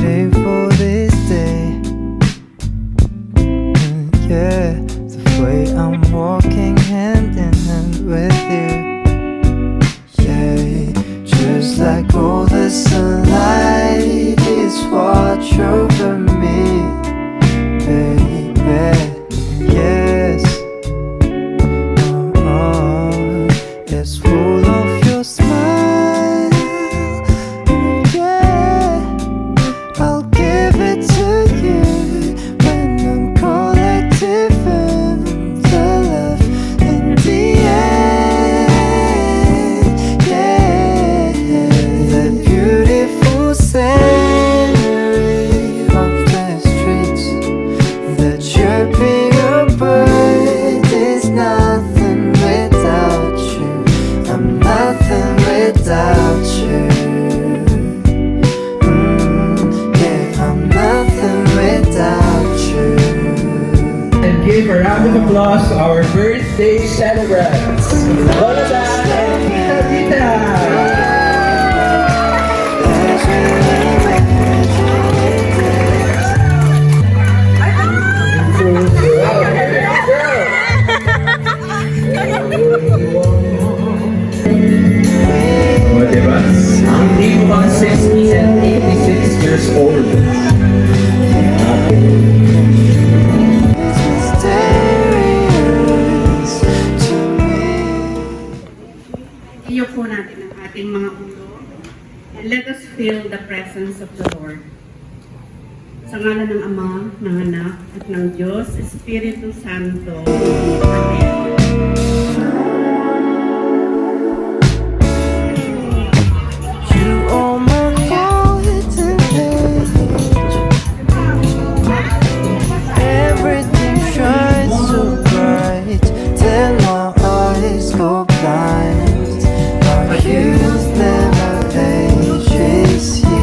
waiting for this day. Yeah, the way I'm walking hand in hand with you. Yeah, just like all the sunlight is watch over me, baby. Yes, it's full of your smile. Yeah, I'll give it to you when I'm collective and the love in the end. Yeah, the beautiful scenery of the streets, the chirping of birds is nothing without you. I'm nothing without you. Yeah, I'm nothing without you. And give a round of applause to our birthday celebrants, Lola Dan and Tita Rita. O, diba? Ang team mga 60 and 86 years old. Mysterious to me. Iyo po natin ang ating mga ulo and let us feel the presence of the Lord. Sa ngalan ng Ama, ng Anak, at ng Diyos, Espiritu Santo. Amen. You are my golden age. Everything shines so bright till my eyes go blind. Our youth never ages here.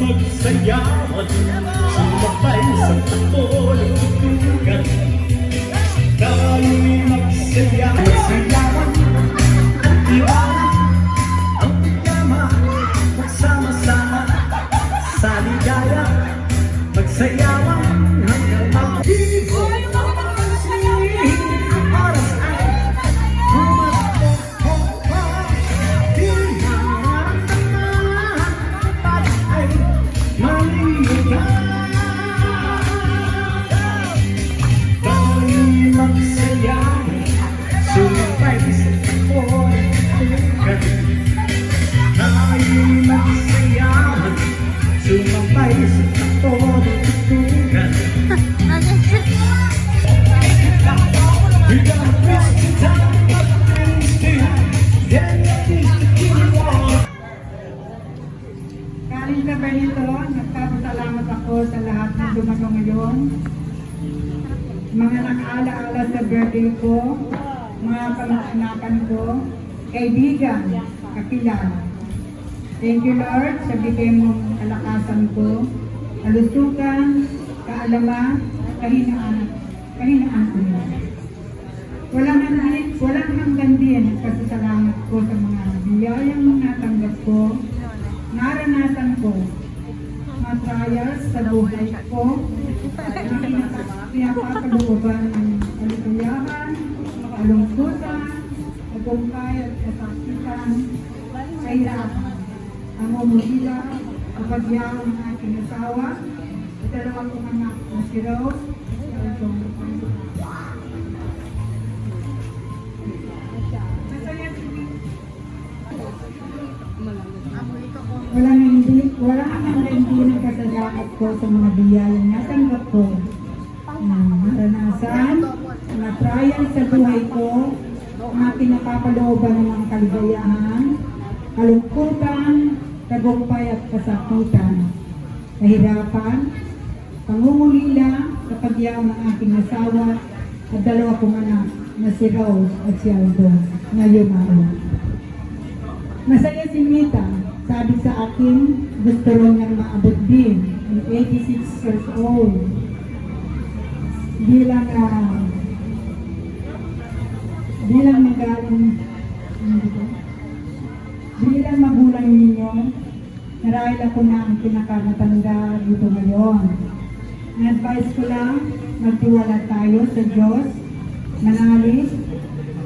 Magsayaman, sumabay sa takbo ng tutugan. Tayo'y magsayaman, magsayaman ang tiwala, ang yaman, magsama-sama sa ligaya. Magsayaman hanggang mag-ibig. Ang oras ay humakbo pa. Di nararamdaman ang pagod ay malimutan. Tayo'y magsayaman, sumabay sa takbo ng tutugan. Tayo'y magsayaman, sumabay sa takbo ng tutugan. We got a piece of time, and still, yeah, it's the key one. Galing ka ba nito? Nagpapasalamat dumalo ngayon, mga nakaalaala sa birthday ko, mga kamag-anakan ko, kaibigan, kakilala. Thank you Lord sa bigay mong kalakasan ko, kalusugan, kaalaman, kahinaan ko nila. Walang hanggan din ang pasasalamat ko sa mga biyayang natanggap ko, naranasan ko, mga trials sa buhay ko, pinapapalooban ng kaligayahan, kalungkutan, tagumpay at kasakitan, kahirapan, ang umulila, kapagyaw ng aking asawa, at dalawang kong anak na si Rose, at itong walang hindi ng kasalamat ko sa mga biyayang natanggap ko. Naranasan, mga trial sa buhay ko, mga pinapapalooban ng mga kaligayahan, kalungkutan, tagumpay at kasakitan, kahirapan, pangungulila sa pagyaw ng aking asawa at dalawa kong anak na si Rose at si Aldo na yumao. Masaya si Mita, sabi sa akin, gusto rin niyang maabot din, ang 86 years old. Bilang magulang ninyo, marahil ako na ang pinakamatanda dito ngayon. Ang advice ko lang, magtiwala tayo sa Diyos, manalig,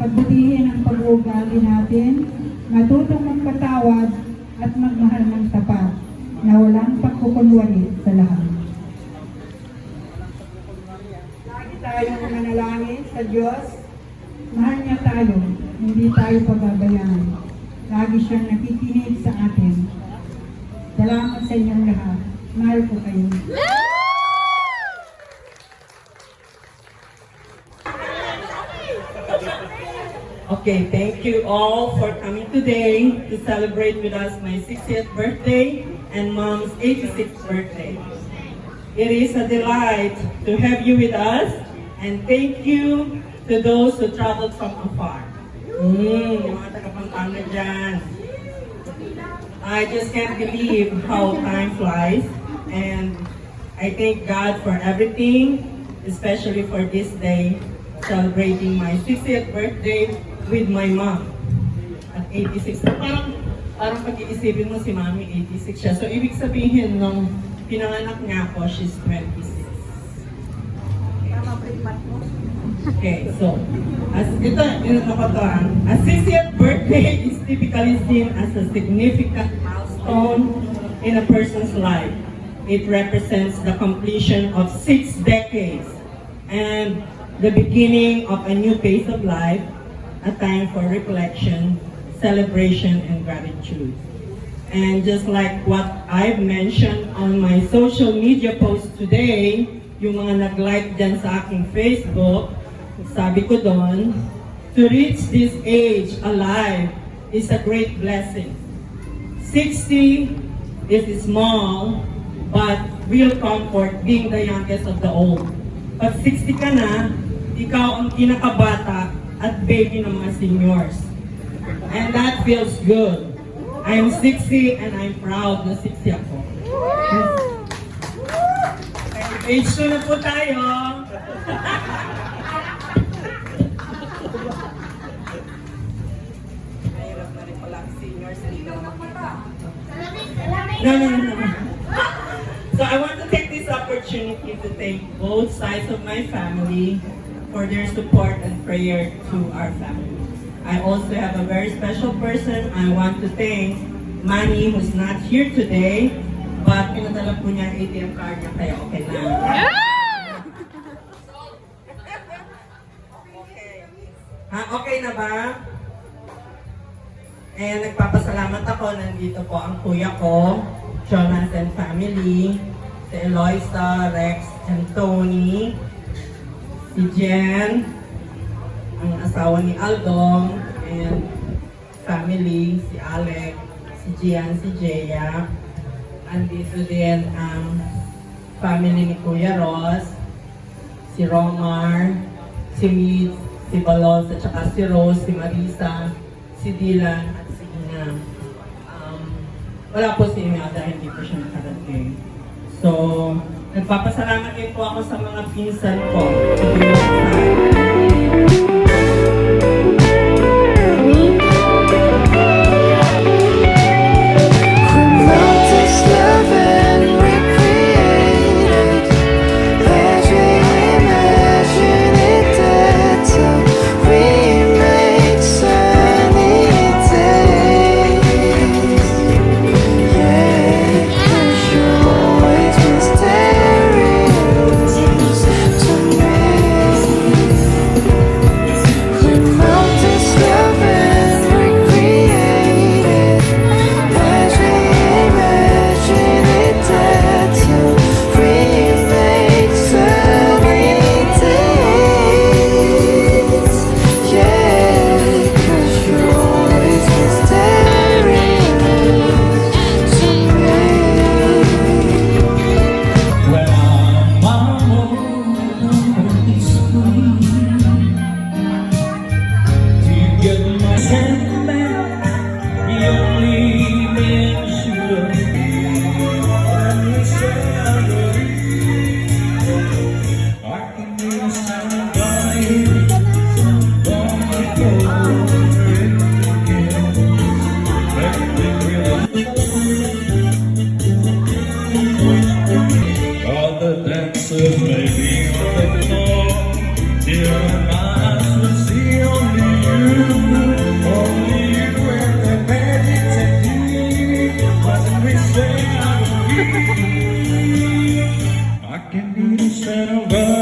pagbutihin ang pag-uugali natin, matutong magpatawad at magmahal ng tapat na walang pagkukunwari sa lahat. Lagi tayong manalangin sa Diyos, mahal niya tayo, hindi tayo pababayaan. Lagi siyang nakikinig sa atin. Salamat sa inyong lahat. Mahal ko kayo. Okay, thank you all for coming today to celebrate with us my 60th birthday and Mom's 86th birthday. It is a delight to have you with us, and thank you to those who traveled from afar. Yung mga taga-Pampanga dyan. I just can't believe how time flies, and I thank God for everything, especially for this day, celebrating my 60th birthday with my mom at 86. Parang pag-iisipin mo si Mami 86 siya. So ibig sabihin nung pinanganak niya ako, she's 26. Okay, so as ito, a 60th birthday is typically seen as a significant milestone in a person's life. It represents the completion of 6 decades and the beginning of a new phase of life, a time for reflection, celebration, and gratitude. And just like what I've mentioned on my social media post today, yung mga nag-like dyan sa aking Facebook, sabi ko doon, to reach this age alive is a great blessing. 60 is small, but real comfort being the youngest of the old. Pag 60 ka na, ikaw ang pinakabata at baby ng mga seniors. And that feels good. I'm 60 and I'm proud na 60 ako. Age 2 na po tayo. Mahirap na rin pala ang seniors. No. So I want to take this opportunity to thank both sides of my family for their support and prayer to our family. I also have a very special person. I want to thank Manny, who's not here today, but pinadala po niya ang ATM card niya, kaya okay na. Okay na ba? And nagpapasalamat ako, nandito po ang kuya ko, Jonas and family, si Eloisa, Rex, and Tony, si Jen, ang asawa ni Aldong, and family, si Alec, si Gian, si Jaya. Andito din ang family ni Kuya Ross, si Romar, si Mid, si Balos, at saka si Rose, si Marisa, si Dylan, at si Ina. Wala po si Imelda, hindi po siya nakarating. So, nagpapasalamat din po ako sa mga pinsan ko. Remote is love and recreated as we imagine it dead till we make sunny days. Yeah, 'cause you're always mysterious to me. Remote is love and recreated as we imagine it dead till we make sunny days. Yeah, 'cause you're always mysterious to me. When I'm alone, it's sweet to get my sentiment. The only man should be when we say I love you. I can understand why you don't go over it again. All the dancers may be on the floor, till my eyes will see only you and the magic technique. When we say I love you, I can understand why